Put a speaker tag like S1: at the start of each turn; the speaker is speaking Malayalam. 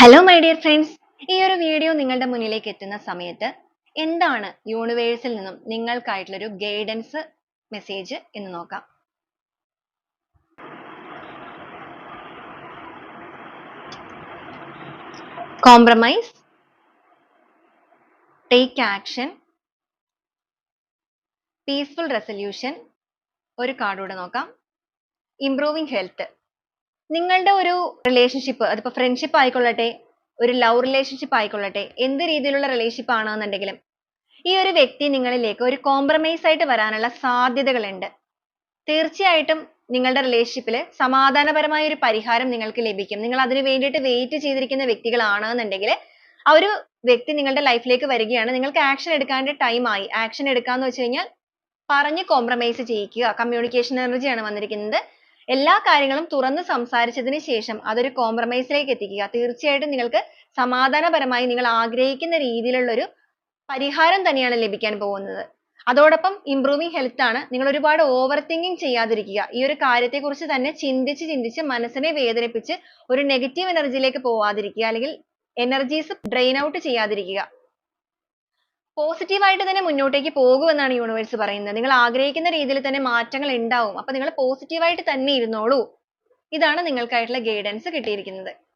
S1: ഹലോ മൈ ഡിയർ ഫ്രണ്ട്സ്, ഈ ഒരു വീഡിയോ നിങ്ങളുടെ മുന്നിലേക്ക് എത്തുന്ന സമയത്ത് എന്താണ് യൂണിവേഴ്സിൽ നിന്നും നിങ്ങൾക്കായിട്ടുള്ള ഒരു ഗൈഡൻസ് മെസ്സേജ് എന്ന് നോക്കാം. Compromise, take action, peaceful resolution. ഒരു കാർഡ് കൂടെ നോക്കാം. Improving health. നിങ്ങളുടെ ഒരു റിലേഷൻഷിപ്പ്, അതിപ്പോ ഫ്രണ്ട്ഷിപ്പ് ആയിക്കൊള്ളട്ടെ, ഒരു ലവ് റിലേഷൻഷിപ്പ് ആയിക്കൊള്ളട്ടെ, എന്ത് രീതിയിലുള്ള റിലേഷൻഷിപ്പ് ആണെന്നുണ്ടെങ്കിലും ഈ ഒരു വ്യക്തി നിങ്ങളിലേക്ക് ഒരു കോംപ്രമൈസ് ആയിട്ട് വരാനുള്ള സാധ്യതകളുണ്ട്. തീർച്ചയായിട്ടും നിങ്ങളുടെ റിലേഷൻഷിപ്പിൽ സമാധാനപരമായ ഒരു പരിഹാരം നിങ്ങൾക്ക് ലഭിക്കും. നിങ്ങൾ അതിനു വേണ്ടിയിട്ട് വെയിറ്റ് ചെയ്തിരിക്കുന്ന വ്യക്തികളാണെന്നുണ്ടെങ്കിൽ ആ ഒരു വ്യക്തി നിങ്ങളുടെ ലൈഫിലേക്ക് വരികയാണ്. നിങ്ങൾക്ക് ആക്ഷൻ എടുക്കാണ്ട് ടൈം ആയി. ആക്ഷൻ എടുക്കാന്ന് വെച്ച് കഴിഞ്ഞാൽ പറഞ്ഞ് കോംപ്രമൈസ് ചെയ്യിക്കുക. കമ്മ്യൂണിക്കേഷൻ എനർജിയാണ് വന്നിരിക്കുന്നത്. എല്ലാ കാര്യങ്ങളും തുറന്ന് സംസാരിച്ചതിന് ശേഷം അതൊരു കോംപ്രമൈസിലേക്ക് എത്തിക്കുക. തീർച്ചയായിട്ടും നിങ്ങൾക്ക് സമാധാനപരമായി നിങ്ങൾ ആഗ്രഹിക്കുന്ന രീതിയിലുള്ള ഒരു പരിഹാരം തന്നെയാണ് ലഭിക്കാൻ പോകുന്നത്. അതോടൊപ്പം ഇംപ്രൂവിംഗ് ഹെൽത്ത് ആണ്. നിങ്ങൾ ഒരുപാട് ഓവർ തിങ്കിങ് ചെയ്യാതിരിക്കുക. ഈ ഒരു കാര്യത്തെക്കുറിച്ച് തന്നെ ചിന്തിച്ച് മനസ്സിനെ വേദനിപ്പിച്ച് ഒരു നെഗറ്റീവ് എനർജിയിലേക്ക് പോവാതിരിക്കുക, അല്ലെങ്കിൽ എനർജീസ് ഡ്രെയിൻ ഔട്ട് ചെയ്യാതിരിക്കുക. പോസിറ്റീവായിട്ട് തന്നെ മുന്നോട്ടേക്ക് പോകുമെന്നാണ് യൂണിവേഴ്സ് പറയുന്നത്. നിങ്ങൾ ആഗ്രഹിക്കുന്ന രീതിയിൽ തന്നെ മാറ്റങ്ങൾ ഉണ്ടാവും. അപ്പൊ നിങ്ങൾ പോസിറ്റീവായിട്ട് തന്നെ ഇരുന്നോളൂ. ഇതാണ് നിങ്ങൾക്കായിട്ടുള്ള ഗൈഡൻസ് കിട്ടിയിരിക്കുന്നത്.